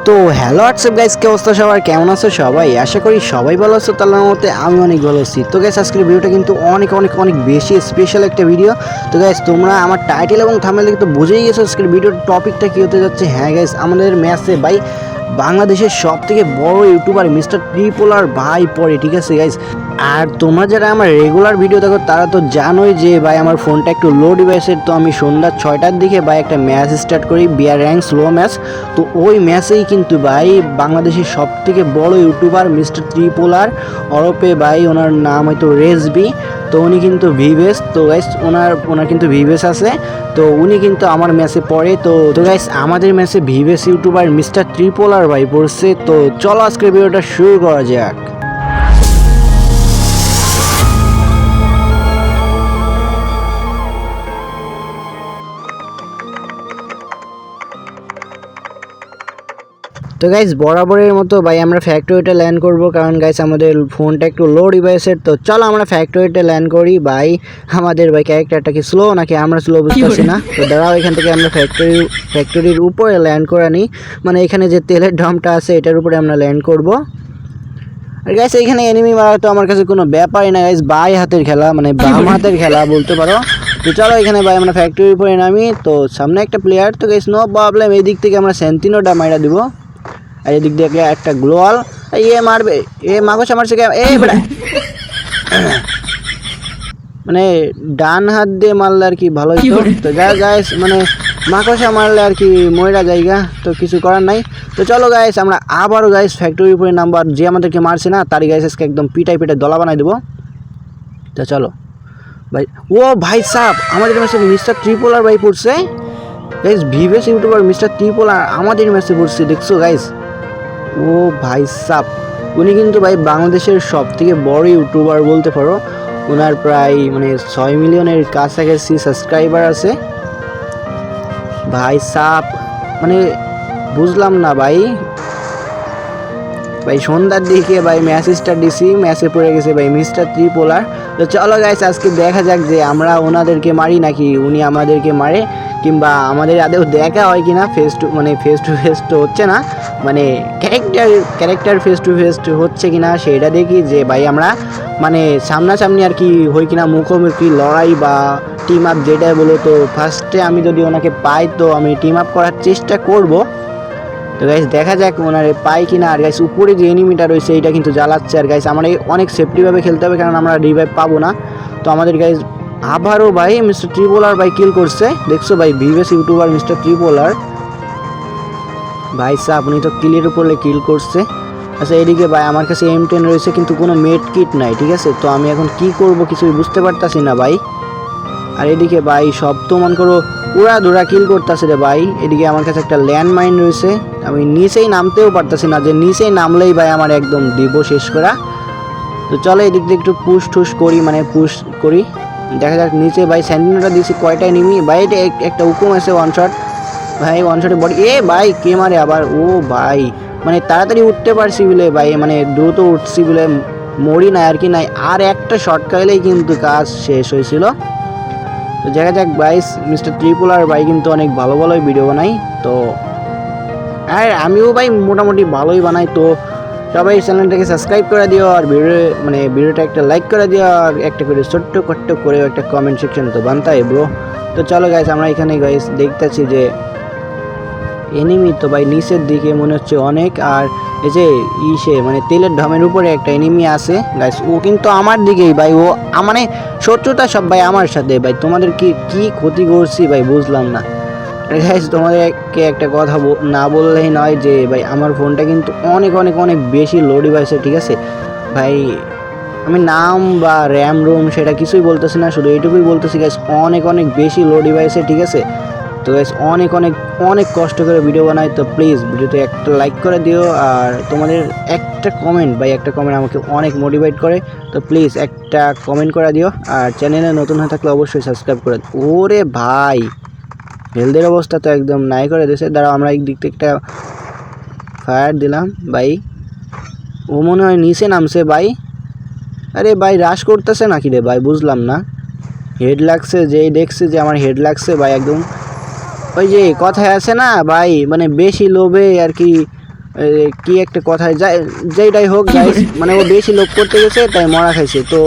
তো hello WhatsApp guys, কি অবস্থা সবার? কেমন আছো সবাই? আশা করি সবাই ভালো আছো। তার মতে আমি অনেক ভালো আছি। তো গাইস, আজকের ভিডিওটা কিন্তু অনেক অনেক অনেক বেশি স্পেশাল একটা ভিডিও। তো গাইস, তোমরা আমার টাইটেল এবং থাম্বনেল দেখে তো বুঝেই গেছো আজকের ভিডিওর টপিকটা কী হতে যাচ্ছে। হ্যাঁ গাইস, আমাদের ম্যাচে ভাই বাংলাদেশের সব থেকে বড় ইউটিউবার মিস্টার ট্রিপলার ভাই পড়ে, ঠিক আছে গাইস। আর তোমরা যারা আমার রেগুলার ভিডিও দেখো তারা তো জানোই যে ভাই আমার ফোনটা একটু লো ডিভাইসের। তো আমি সন্ধ্যা 6টার দিকে ভাই একটা ম্যাচ স্টার্ট করি, বিয়ার র্যাঙ্ক স্লো ম্যাচ। তো ওই ম্যাচেই কিন্তু ভাই বাংলাদেশের সব থেকে বড় ইউটিউবার মিস্টার ট্রিপলার ওরফে ভাই ওনার নাম হয়তো রেসবি। তো উনি কিন্তু ভিভেস, তো গাইস ওনার কিন্তু ভিভেস আছে। তো উনি কিন্তু আমার ম্যাচে পড়ে। তো গাইস, আমাদের ম্যাচে ভিভেস ইউটিউবার মিস্টার ট্রিপলার ভাই পড়ছে। তো চলো আজকের ভিডিওটা শুরু করা যাক। তো গাইস, বরাবরের মতো ভাই আমরা ফ্যাক্টরিতে ল্যান্ড করব, কারণ গাইস আমাদের ফোনটা একটু লো ডিভাইসের। তো চলো আমরা ফ্যাক্টরিতে ল্যান্ড করি। ভাই আমাদের ভাই ক্যারেক্টারটা কি স্লো নাকি আমরা স্লো বুঝতেছি না। তো দাঁড়াও, এখান থেকে আমরা ফ্যাক্টরির উপরে ল্যান্ড করে নিই, মানে এখানে যে তেলের ড্রামটা আছে এটার উপরে আমরা ল্যান্ড করব। আর গাইস, এইখানে এনিমি মারা তো আমার কাছে কোনো ব্যাপারই না গাইস, বাই হাতের খেলা, মানে বাম হাতের খেলা বলতে পারো। তো চলো এখানে ভাই আমরা ফ্যাক্টরির উপরে নামি। তো সামনে একটা প্লেয়ার, তো গাইস নো প্রবলেম, এই দিক থেকে আমরা সেন্টিনোটা মাইরা দিব। আর এদিক দিয়ে একটা গ্লোয়াল, এ মারবে, এ মাগসা মারছে, এ বেটা মানে ডান হাত দিয়ে মারলে আর কি ভালোই। তো যা গাইস, মানে মাকসা মারলে আর কি ময়রা জায়গা, তো কিছু করার নাই। তো চলো গাইস, আমরা আবারও গাইস ফ্যাক্টরির উপরে নাম্বার যে আমাদেরকে মারছে না তারই গাইস আজকে একদম পিটাই দলা বানাই দেবো। তো চলো ভাই, ও ভাই সাপ আমাদের ম্যাচে মিস্টার ট্রিপলার ভাই পড়ছে গাইস। ভিভেস ইউটিউবার মিস্টার ট্রিপলার আমাদের ম্যাচে পড়ছে, দেখছো গাইস? ও ভাই সাপ, উনি কিন্তু ভাই বাংলাদেশের সব থেকে বড় ইউটিউবার বলতে পারো। ওনার প্রায় মানে 6 মিলিয়নের কাছাকাছি সাবস্ক্রাইবার আছে ভাই সাপ। মানে বুঝলাম না ভাই সন্ধ্যার দিকে ভাই ম্যাচ স্টার্ট দিছি, ম্যাচে পড়ে গেছে ভাই মিস্টার ট্রিপলার। তো চলো গাইস, আজকে দেখা যাক যে আমরা ওনাদেরকে মারি নাকি উনি আমাদেরকে মারে, কিংবা আমাদের আদেও দেখা হয় কিনা। ফেস টু ফেস তো হচ্ছে না, মানে ক্যারেক্টার ফেস টু ফেস হচ্ছে কিনা সেটা দেখি, যে ভাই আমরা মানে সামনাসামনি আর কি হই কিনা, মুখোমুখি লড়াই বা টিম আপ যেটাই বলো। তো ফার্স্টে আমি যদি ওনাকে পাই তো আমি টিম আপ করার চেষ্টা করব। তো গাইস দেখা যাক ওনারে পাই কিনা। আর গাইস উপরে যে এনিমিটা রয়েছে এটা কিন্তু জ্বালাচ্ছে। আর গাইস আমার অনেক সেফটিভাবে খেলতে হবে, কারণ আমরা রিভাইভ পাবো না। তো আমাদের গাইস আবারও ভাই মিস্টার ট্রিপলার ভাই কিল করছে, দেখছো ভাই ভিভেস ইউটিউবার মিস্টার ট্রিপলার ভাই সাহ, আপনি তো কিলের উপরে কিল করছে। আচ্ছা এদিকে ভাই আমার কাছে M10 রয়েছে কিন্তু কোনো মেড কিট নাই, ঠিক আছে? তো আমি এখন কি করব কিছুই বুঝতে পারতাছি না ভাই। আর এদিকে ভাই সব তো মন করো উড়া ধুরা কিল করতেছে রে ভাই। এদিকে আমার কাছে একটা ল্যান্ডমাইন রয়েছে, আমি নিচেই নামতেও পারতাছি না, যে নিচেই নামলেই ভাই আমার একদম দিব শেষ করা। তো চলো এদিক দিয়ে একটু পুশ করি, মানে পুশ করি, দেখা যাক। নিচে ভাই স্যান্ডিনোটা দিয়েছি, কয়টাই নিমি ভাই, এটা একটা হুকুম আছে ওয়ান শট ভাই, ওয়ান শটে বডি। এ ভাই কে মারে আবার, ও ভাই মানে তাড়াতাড়ি উঠতে পারছি বলে ভাই, মানে দ্রুত উঠছি বলে মরি না আর কি, নাই আর একটা শর্ট খাইলেই কিন্তু কাজ শেষ হয়েছিল। তো দেখা যাক ভাই, মিস্টার ট্রিপলার ভাই কিন্তু অনেক ভালো ভালোই ভিডিও বানাই। তো আর আমিও ভাই মোটামুটি ভালোই বানাই। তো সবাই চ্যানেলটাকে সাবস্ক্রাইব করে দিও, আর ভিডিওটা একটা লাইক করে দিও, আর একটা করে ছোট্ট করে একটা কমেন্ট সেকশন তো বানতাই ব্রো। তো চলো গাইস, আমরা এখানে গাইস দেখতেছি যে এনিমি তো ভাই নিচের দিকে মনে হচ্ছে অনেক। আর এই যে মানে তেলের ঢামের উপরে একটা এনিমি আছে গাইস, ও কিন্তু আমার দিকেই ভাই, ও মানে শত্রুতা সব ভাই আমার সাথে। ভাই তোমাদের কি ক্ষতি করছি ভাই বুঝলাম না। গাইস তোমাদেরকে একটা কথা না বললেই নয়, যে ভাই আমার ফোনটা কিন্তু অনেক অনেক অনেক বেশি লো ডিভাইসে, ঠিক আছে ভাই? আমি নাম বা র্যাম রোম সেটা কিছুই বলতেছি না, শুধু এইটুকুই বলতেছি গাইস অনেক অনেক বেশি লো ডিভাইসে, ঠিক আছে? তো গাইস অনেক অনেক অনেক কষ্ট করে ভিডিও বানাই। তো প্লিজ ভিডিওতে একটা লাইক করে দিও, আর তোমাদের একটা কমেন্ট ভাই, একটা কমেন্ট আমাকে অনেক মোটিভেট করে। তো প্লিজ একটা কমেন্ট করে দিও, আর চ্যানেলে নতুন হয়ে থাকলে অবশ্যই সাবস্ক্রাইব করে দিও। ওরে ভাই হেলথের অবস্থা তো একদম নাই করে দিয়েছে। দাঁড়াও আমরা এই দিক থেকে একটা ফায়ার দিলাম ভাই, ও মনে হয় নিচে নামছে ভাই। আরে ভাই রাশ করতেছে নাকি রে ভাই, বুঝলাম না। হেড লাগছে, যেই দেখছে যে আমার হেড লাগছে ভাই, একদম ওই যে কথায় আছে না ভাই, মানে বেশি লোভে আর কি কি একটা কথায় যাই, যেটাই হোক গাইস, মানে ও বেশি লোভ করতে গেছে তাই মরা খাইছে। তো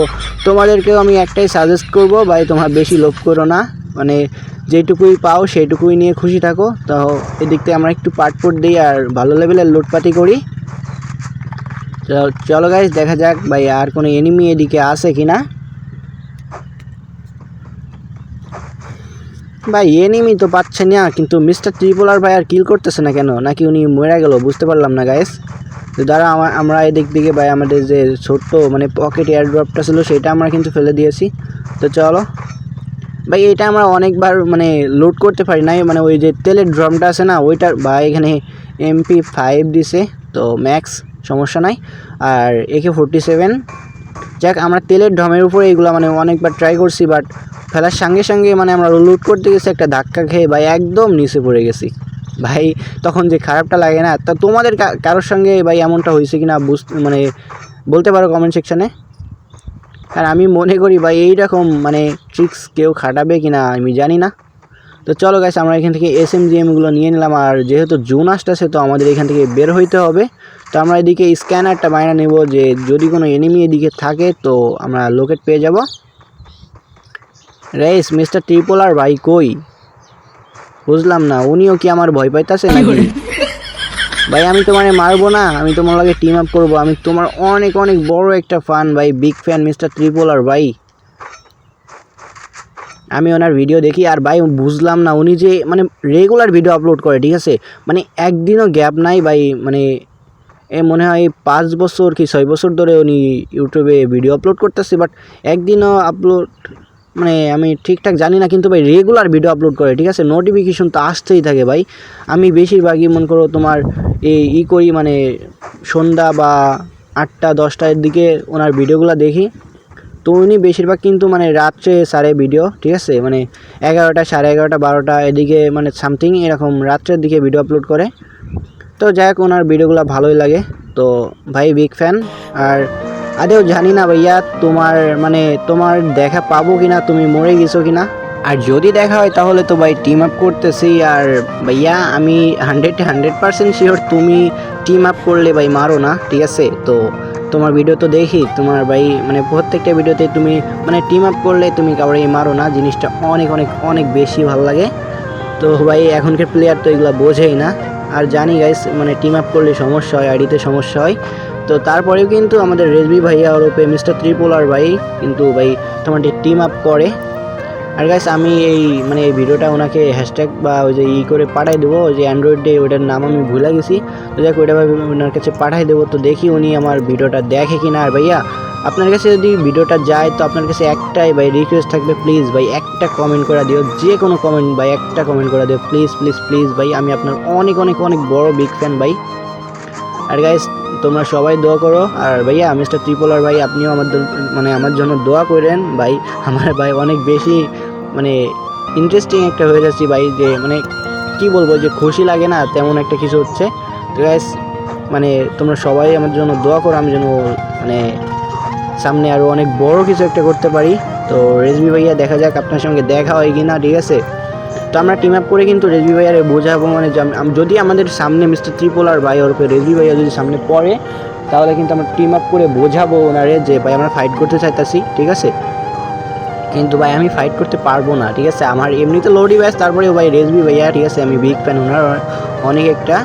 তোমাদেরকেও আমি একটাই সাজেস্ট করব ভাই, তোমরা বেশি লোভ করো না, মানে যেটুকুই পাও সেইটুকুই নিয়ে খুশি থাকো। তো এদিক থেকে আমরা একটু পাটপুট দিই আর ভালো লেভেলের লুটপাটি করি। চলো গাইস দেখা যাক ভাই আর কোনো এনিমি এদিকে আছে কিনা। ভাই এনিমি তো পাচ্ছে না, কিন্তু মিস্টার ট্রিপলার ভাই আর কিল করতেছে না কেন, নাকি উনি মরে গেল বুঝতে পারলাম না গাইস। তো দ্বারা আমরা এদিক দিকে ভাই আমাদের যে ছোট্ট মানে পকেট এয়ার ড্রপটা ছিল সেটা আমরা কিন্তু ফেলে দিয়েছি। তো চলো ভাই, এটা আমরা অনেকবার মানে লোড করতে পারি নাই, মানে ওই যে তেলের ড্রামটা আছে না ওইটার ভাই, এখানে MP5 দিছে তো ম্যাক্স, সমস্যা নাই। আর AK-47, যাক আমরা তেলের ড্রামের উপরে এগুলো মানে অনেকবার ট্রাই করছি, বাট ফেলার সঙ্গে সঙ্গে মানে আমরা লুট করতে গেছি একটা ধাক্কা খেয়ে ভাই একদম নিচে পড়ে গেছি ভাই। তখন যে খারাপটা লাগে না, তা তোমাদের কারোর সঙ্গে ভাই এমনটা হয়েছে কিনা মানে বলতে পারো কমেন্ট সেকশানে। আর আমি মনে করি ভাই এইরকম মানে ট্রিক্স কেউ খাটাবে কিনা আমি জানি না। তো চলো গাইস আমরা এখান থেকে SMGগুলো নিয়ে নিলাম, আর যেহেতু জুন আসতেছে তো আমাদের এখান থেকে বের হইতে হবে। তো আমরা এদিকে স্ক্যানারটা বাইরে নেব, যে যদি কোনো এনিমি এদিকে থাকে তো আমরা লোকেট পেয়ে যাব। রেস মিস্টার ট্রিপলার ভাই কই, বুঝলাম না, উনিও কি আমার ভয় পাইতেছে নাকি? ভাই আমি তোমারে মারবো না, আমি তোমার লাগে টিম আপ করবো, আমি তোমার অনেক অনেক বড় একটা ফান ভাই, বিগ ফ্যান মিস্টার ট্রিপলার ভাই। আমি ওনার ভিডিও দেখি, আর ভাই বুঝলাম না উনি যে মানে রেগুলার ভিডিও আপলোড করে, ঠিক আছে, মানে একদিনও গ্যাপ নাই ভাই, মানে মনে হয় 5 বছর কি 6 বছর ধরে উনি ইউটিউবে ভিডিও আপলোড করতেছে, বাট একদিনও আপলোড মানে আমি ঠিকঠাক জানি না, কিন্তু ভাই রেগুলার ভিডিও আপলোড করে, ঠিক আছে, নোটিফিকেশন তো আসতেই থাকে ভাই। আমি বেশিরভাগই মনে করো তোমার এই করি মানে সন্ধ্যা বা 8টা 10টার দিকে ওনার ভিডিওগুলো দেখি। তো উনি বেশিরভাগ কিন্তু মানে রাত্রে সারে ভিডিও, ঠিক আছে, মানে 11টা 11:30 12টা এদিকে মানে সামথিং এরকম রাত্রের দিকে ভিডিও আপলোড করে। তো যাই হোক ওনার ভিডিওগুলো ভালোই লাগে। তো ভাই বিগ ফ্যান। আর আদেও জানি না ভাইয়া তোমার দেখা পাবো কিনা, তুমি মরে গেছো কিনা, আর যদি দেখা হয় তাহলে তো ভাই টিম আপ করতেছি। আর ভাইয়া আমি 100% শিওর তুমি টিম আপ করলে ভাই মারো না, ঠিক আছে। তো তোমার ভিডিও তো দেখি, তোমার ভাই মানে প্রত্যেকটা ভিডিওতে তুমি মানে টিম আপ করলে তুমি কাউরে মারো না, জিনিসটা অনেক অনেক অনেক বেশি ভালো লাগে। তো ভাই এখনকার প্লেয়ার তো এগুলো বোঝেই না। আর জানি গাইস মানে টিম আপ করলে সমস্যা হয়, আইডিতে সমস্যা হয়। তো তারপরেও কিন্তু আমাদের রেজবি ভাইয়া ওরপে মিস্টার ট্রিপলার ভাই কিন্তু ভাই তোমাদের টিম আপ করে। আর গাইস আমি এই মানে এই ভিডিওটা ওনাকে হ্যাশট্যাগ বা ওই যে করে পাঠাই দেবো, ওই যে অ্যান্ড্রয়েড ডে ওইটার নাম আমি ভুলে গেছি। তো দেখ ওইটা ভাবে ওনার কাছে পাঠাই দেবো, তো দেখি উনি আমার ভিডিওটা দেখে কিনা। আর ভাইয়া আপনার কাছে যদি ভিডিওটা যায় তো আপনার কাছে একটাই ভাই রিকোয়েস্ট থাকবে, প্লিজ ভাই একটা কমেন্ট করে দিও, যে কোনো কমেন্ট ভাই একটা কমেন্ট করে দিও প্লিজ প্লিজ প্লিজ ভাই, আমি আপনার অনেক অনেক অনেক বড় বিগ ফ্যান ভাই। আর গাইস তোমরা সবাই দোয়া করো, আর ভাইয়া মিস্টার ট্রিপলার ভাই আপনিও আমার জন্য দোয়া করেন ভাই। আমার ভাই অনেক বেশি মানে ইন্টারেস্টিং একটা হয়ে যাচ্ছি ভাই, যে মানে কি বলবো, যে খুশি লাগে না তেমন একটা কিছু হচ্ছে। তো গাইস মানে তোমরা সবাই আমার জন্য দোয়া করো, আমি যেন মানে সামনে আরও অনেক বড় কিছু একটা করতে পারি। তো রেজবি ভাইয়া দেখা যাক আপনার সঙ্গে দেখা হয় কি না, ঠিক আছে। তো আমরা টিম আপ করে কিন্তু রেজবি ভাইয়ারে বোঝাবো, মানে যদি আমাদের সামনে মিস্টার ট্রিপলার ভাই ওর রেজবি ভাইয়া যদি সামনে পড়ে তাহলে কিন্তু আমরা টিম আপ করে বোঝাবো ওনারে যে ভাই আমরা ফাইট করতে চাইতেছি, ঠিক আছে। কিন্তু ভাই আমি ফাইট করতে পারবো না, ঠিক আছে, আমার এমনিতে লোডি ব্যাস, তারপরেও ভাই রেজবি ভাইয়া, ঠিক আছে, আমি বিগ ফ্যান ওনার অনেক একটা।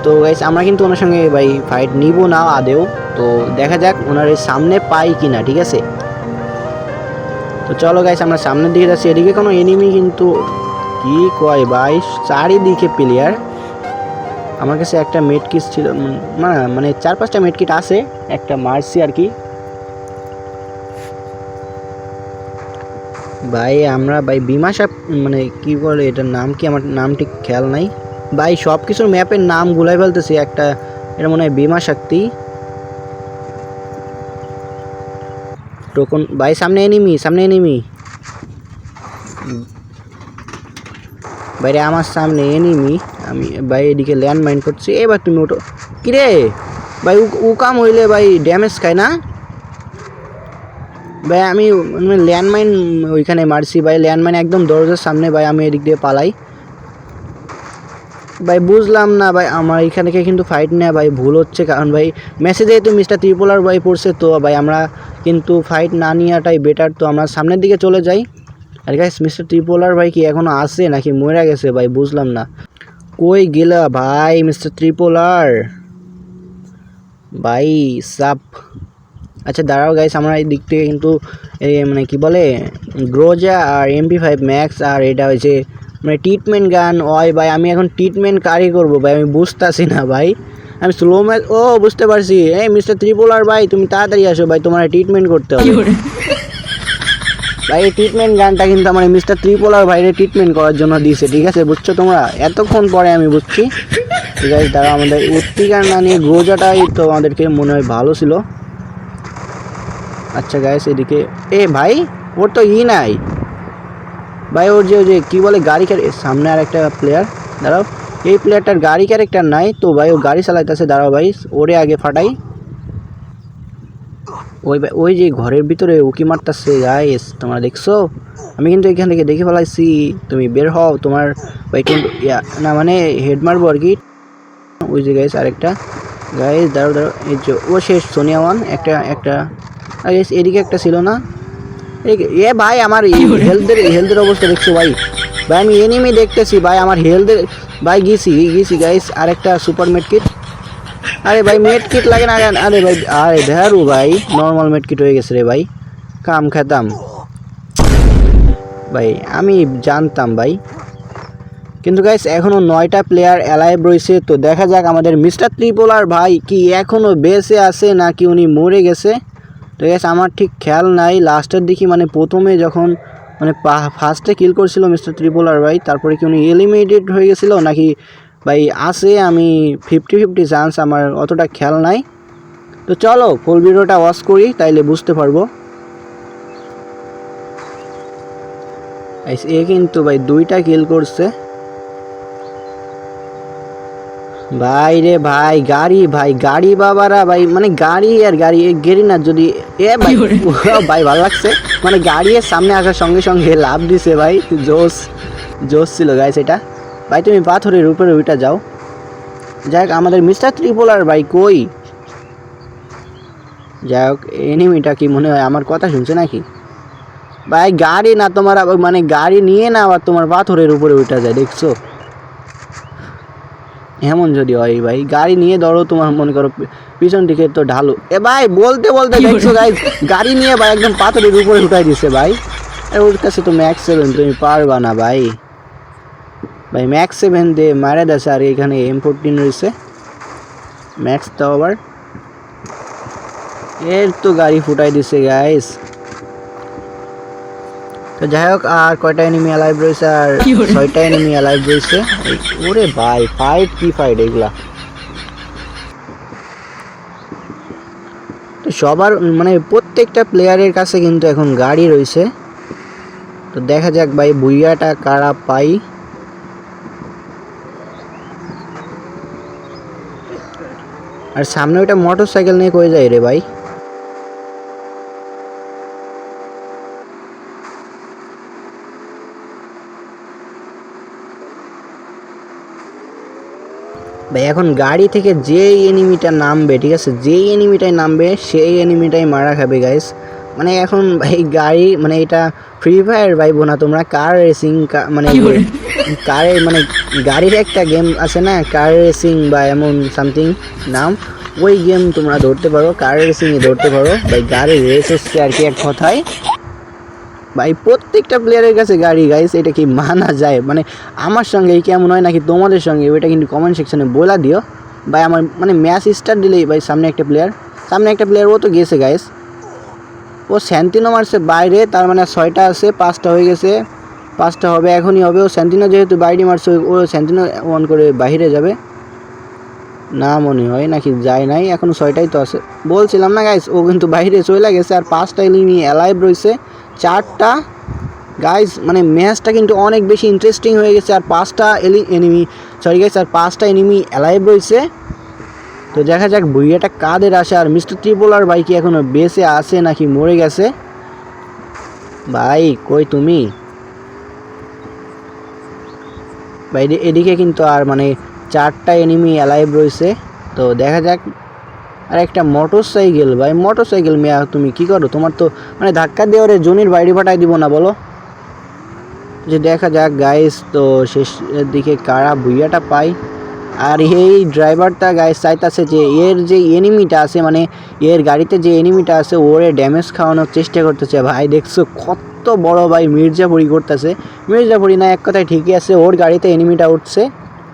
তো গাইস আমরা কিন্তু ওনার সঙ্গে ভাই ফাইট নিব না আদেও, তো দেখা যাক ওনার সামনে পাই কি না, ঠিক আছে। তো চলো গাইস আমরা সামনের দিকে যাচ্ছি, এদিকে কোনো এনিমি কিন্তু কি কয় ভাই, চারিদিকে প্লেয়ার। আমার কাছে একটা মেড কিট ছিল, মানে 4-5টা মেড কিট আছে, একটা মারছি আর কি। ভাই আমরা ভাই বিমা সাপ মানে কি বলে এটার নাম কি, আমার নাম ঠিক খেয়াল নাই ভাই, সব কিছুর ম্যাপের নাম গুলাই ফেলতেছি। একটা এটা মনে হয় বিমা শক্তি টোকন ভাই, সামনে এনিমি বাইরে, আমার সামনে এনিমি। আমি ভাই এদিকে ল্যান্ড মাইন করছি, এবার তুমি ওটো কিরে ভাই, ও কাম হইলে ভাই ড্যামেজ খায় না ভাই। আমি ল্যান্ডমাইন ওইখানে মারছি ভাই, ল্যান্ডমাইন একদম দরজার সামনে ভাই, আমি এদিক দিয়ে পালাই। ভাই বুঝলাম না ভাই, আমার এখানে কিন্তু ফাইট নেওয়া ভাই ভুল হচ্ছে, কারণ ভাই মেসেজে যেহেতু মিস্টার ত্রিপোলার ভাই পড়ছে, তো ভাই আমরা কিন্তু ফাইট না নেওয়াটাই বেটার। তো আমরা সামনের দিকে চলে যাই। আর গাইস মিস্টার ত্রিপোলার ভাই কি এখনো আছে নাকি মরে গেছে ভাই বুঝলাম না। কই গেলা ভাই মিস্টার ত্রিপোলার ভাই সাপ। আচ্ছা দাঁড়াও গাইস, আমরা এই দিক থেকে কিন্তু এই মানে কি বলে গ্রোজা আর MP5 ম্যাক্স আর এটা হয়েছে মানে ট্রিটমেন্ট গান ওই ভাই। আমি এখন ট্রিটমেন্ট কারি করবো ভাই, আমি বুঝতেছি না ভাই। আমি স্লো ম্যাচ ও বুঝতে পারছি। এই মিস্টার ত্রিপোলার ভাই তুমি তাড়াতাড়ি আসো ভাই, তোমার ট্রিটমেন্ট করতে হবে ভাই। এই ট্রিটমেন্ট গানটা কিন্তু আমার মিস্টার ত্রিপোলার ভাইরে ট্রিটমেন্ট করার জন্য দিয়েছে, ঠিক আছে বুঝছো তোমরা? এতক্ষণ পরে আমি বুঝছি। ঠিক আছে তারা আমাদের উত্তিকার না নিয়ে গ্রোজাটাই তো আমাদেরকে মনে হয় ভালো ছিল। আচ্ছা গাইস এদিকে এ ভাই ওর তো নাই ভাই, ওর যে কি বলে গাড়ি সামনে আর একটা প্লেয়ার, দাঁড়াও এই প্লেয়ারটার গাড়ি ক্যারেক্টার নাই তো ভাই, ও গাড়ি চালাইতেছে। দাঁড়াও ভাই ওরে আগে ফাটাই। ওই যে ঘরের ভিতরে উকি মারতেছে গাইস, তোমরা দেখছো? আমি কিন্তু এখান থেকে দেখে ফেলাইছি। তুমি বের হও, তোমার ভাই কিন্তু না মানে হেড মারবো আর কি। ওই যে গাইস আরেকটা গাইস, দাঁড়াও এই যে ও শেষ সোনিয়া ওয়ান একটা গাইস। এদিকে একটা ছিল না এ ভাই, আমার হেলথের অবস্থা দেখছো ভাই? ভাই আমি এনিমি দেখতেছি ভাই, আমার হেলথের ভাই গেছি গাইস। আরেকটা সুপার মেড কিট। আরে ভাই মেড কিট লাগে না কেন? আরে ভাই আরে ভ্যারু ভাই নর্মাল মেড কিট হয়ে গেছে রে ভাই, কাম খেতাম ভাই। আমি জানতাম ভাই, কিন্তু গাইস এখনো 9টা প্লেয়ার অ্যালাইভ রয়েছে। তো দেখা যাক আমাদের মিস্টার ত্রিপোলার ভাই কি এখনো বেঁচে আছে নাকি উনি মরে গেছে। তো গাইস আমার ঠিক খেয়াল নাই, লাস্টের দিকে মানে প্রথমে যখন মানে ফার্স্টে কিল করছিল মিস্টার ত্রিপোলার ভাই, তারপরে কি উনি এলিমিনেটেড হয়ে গেছিল নাকি ভাই আছে, আমি 50-50 চান্স, আমার অতটা খেয়াল নাই। তো চলো ফুল ভিডিওটা ওয়াচ করি তাইলে বুঝতে পারবো। এ কিন্তু ভাই 2টা কিল করছে ভাই রে ভাই। গাড়ি বাবারা ভাই, মানে গাড়ি আর গাড়ি গেরি না যদি এ ভাই ভাই ভালো লাগছে, মানে গাড়ির সামনে আসার সঙ্গে সঙ্গে লাভ দিছে ভাই, জোস ছিল গাইস এটা। ভাই তুমি পাথরের উপরে ওইটা যাও। যাই হোক আমাদের মিস্টার ত্রিপোলার ভাই কই? যাই হোক এনিমিটা কি মনে হয় আমার কথা শুনছে নাকি? ভাই গাড়ি না তোমার মানে গাড়ি নিয়ে না আবার তোমার পাথরের উপরে ওইটা যায়, দেখছো? এমন যদি হয় ভাই গাড়ি নিয়ে ধরো তোমার মনে করো পিছন দিকে তো ঢালু এ ভাই বলতে দেখছো গাইস গাড়ি নিয়ে ভাই একদম পাথরের উপরে উঠাই দিছে ভাই। ওর কাছে তো ম্যাক্স 7, তুমি পারবা না ভাই। ভাই ম্যাক্স 7 দিয়ে মারা দেছে, আর এখানে M14 রয়েছে ম্যাক্স তো আবার এর তো গাড়ি ফুটাই দিছে গাইস। তো যাই হোক আর কয়টা এনিমি অ্যালাইভ রয়েছে? আর 6টা এনিমি অ্যালাইভ রয়েছে। ওরে ভাই ফাইট এগুলা তো সবার মানে প্রত্যেকটা প্লেয়ারের কাছে কিন্তু এখন গাড়ি রয়েছে। তো দেখা যাক ভাই বুইয়াটা কারা পাই। আর সামনে ওইটা মোটর সাইকেল নিয়ে কই যায় রে ভাই? ভাই এখন গাড়ি থেকে যেই এনিমিটা নামবে, ঠিক আছে, যেই এনিমিটাই নামবে সেই এনিমিটাই মারা খাবে গাইস। মানে এখন ভাই গাড়ি মানে এটা ফ্রি ফায়ার ভাইবো না তোমরা, কার রেসিং মানে কারের মানে গাড়ির একটা গেম আছে না কার রেসিং বা এমন সামথিং নাম, ওই গেম তোমরা ধরতে পারো, কার রেসিংয়ে ধরতে পারো ভাই। গাড়ির রেস হচ্ছে আর কি এক কথায় ভাই। প্রত্যেকটা প্লেয়ারের কাছে গাড়ি গাইস, এটা কি মানা যায়? মানে আমার সঙ্গে কেমন হয় নাকি তোমাদের সঙ্গে, ওইটা কিন্তু কমেন্ট সেকশনে বলে দিও ভাই। আমার মানে ম্যাচ স্টার্ট দিলেই ভাই সামনে একটা প্লেয়ার ও তো গেছে গাইস, ও স্যান্টিনো মারছে বাইরে, তার মানে 6টা আছে, 5টা হয়ে গেছে, 5টা হবে এখনই হবে। ও স্যান্টিনো যেহেতু বাইরে মারছে, ও স্যান্টিনো অন করে বাইরে যাবে না মনে হয়, নাকি যায় নাই, এখন 6টাই তো আছে বলছিলাম না গাইস। ও কিন্তু বাইরে চলে গেছে, আর 5টা এনিমি অ্যালাইভ রয়েছে 4টা গাইস। মানে ম্যাচটা কিন্তু অনেক বেশি ইন্টারেস্টিং হয়ে গেছে, আর 5টা এনিমি অ্যালাইভ রয়েছে। তো দেখা যাক বুইয়াটা কাদের আসে, আর মিস্টার ত্রিপোলার ভাই কি এখনো বেঁচে আছে নাকি মরে গেছে? ভাই কই তুমি ভাই? এদিকে কিন্তু আর মানে 4টা এনিমি অ্যালাইভ রয়েছে। তো দেখা যাক। আর একটা মোটর সাইকেল ভাই, মোটর সাইকেল মেয়া তুমি কি করো? তোমার তো মানে ধাক্কা দিয়ে ওরে জনির বাইরে পাঠাই দিব না বলো? যে দেখা যাক গাইস, তো শেষের দিকে কারা ভুইয়াটা পাই। আর এই ড্রাইভারটা গাইস চাইতেছে যে এর যে এনিমিটা আছে, মানে এর গাড়িতে যে এনিমিটা আছে ওরে ড্যামেজ খাওয়ানোর চেষ্টা করতেছে। ভাই দেখছো কত বড় ভাই মির্জাপুরি করতেছে। মির্জাপুরি না, এক কথায় ঠিকই আছে। ওর গাড়িতে এনিমিটা উঠছে,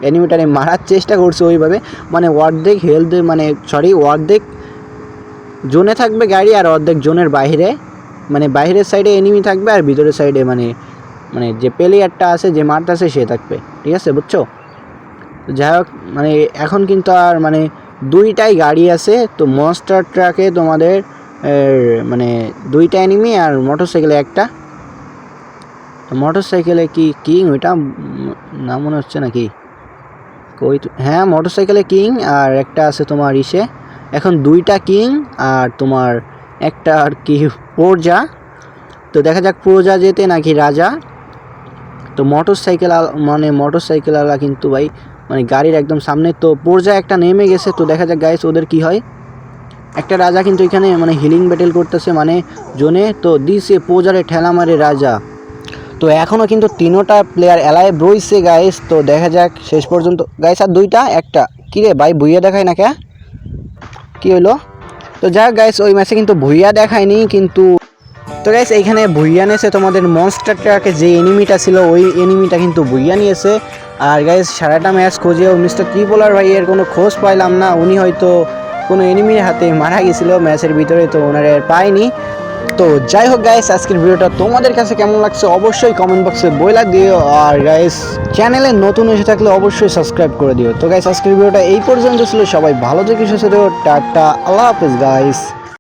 এনিমিটারে মারার চেষ্টা করছে ওইভাবে, মানে অর্ধেক হেলথ, মানে সরি অর্ধেক জোনে থাকবে গাড়ি আর অর্ধেক জোনের বাইরে, মানে বাইরের সাইডে এনিমি থাকবে আর ভিতরের সাইডে মানে মানে যে প্লেয়ারটা আছে যে মারতেছে সে থাকবে, ঠিক আছে বুঝছো? যাই হোক, মানে এখন কিন্তু আর মানে 2টাই গাড়ি আছে। তো মনস্টার ট্রাকে তোমাদের মানে 2টা এনিমি আর মোটরসাইকেলে একটা। তো মোটরসাইকেলে কি কিং ওইটা না মনে হচ্ছে নাকি? কই হ্যাঁ, মোটরসাইকেলে কিং আর একটা আছে তোমার ইসে। এখন 2টা কিং আর তোমার একটা আর কি প্রজা। তো দেখা যাক প্রজা যেতে নাকি রাজা। তো মোটরসাইকেলওয়ালা কিন্তু ভাই মানে গাড়ির একদম সামনে। তো প্রজা একটা নেমে গেছে। তো দেখা যাক গাইস ওদের কি হয়। একটা রাজা কিন্তু এখানে মানে হিলিং ব্যাটেল করতেছে মানে জোনে। তো দিছে প্রজারে ঠেলা মারে রাজা। তো এখনও কিন্তু 3টা প্লেয়ার অ্যালাইভ রয়েছে গাইস। তো দেখা যাক শেষ পর্যন্ত গাইস। আর 2টা একটা কিরে ভাই ভুইয়া দেখায় না কে? কি হইলো? তো যাই হোক গাইস, ওই ম্যাচে কিন্তু ভুইয়া দেখায়নি কিন্তু। তো গাইস এইখানে ভুইয়া নিয়েছে তোমাদের মনস্টার ট্রাকে যে এনিমিটা ছিল ওই এনিমিটা কিন্তু ভুইয়া নিয়েছে। আর গাইস সারাটা ম্যাচ খুঁজেও মিস্টার ত্রিপোলার ভাই এর কোনো খোঁজ পাইলাম না। উনি হয়তো কোনো এনিমির হাতে মারা গেছিলো ম্যাচের ভিতরে, তো ওনারা পায়নি। তো যাই হোক গাইস, আজকের ভিডিওটা তোমাদের কাছে কেমন লাগছে অবশ্যই কমেন্ট বক্সে বইলা দিও। আর গাইস চ্যানেলে নতুন এসে থাকলে অবশ্যই সাবস্ক্রাইব করে দিও। তো গাইস আজকের ভিডিওটা এই পর্যন্ত ছিল। সবাই ভালো থেকে সুস্থ থেকো। টাটা, আল্লাহ হাফেজ গাইস।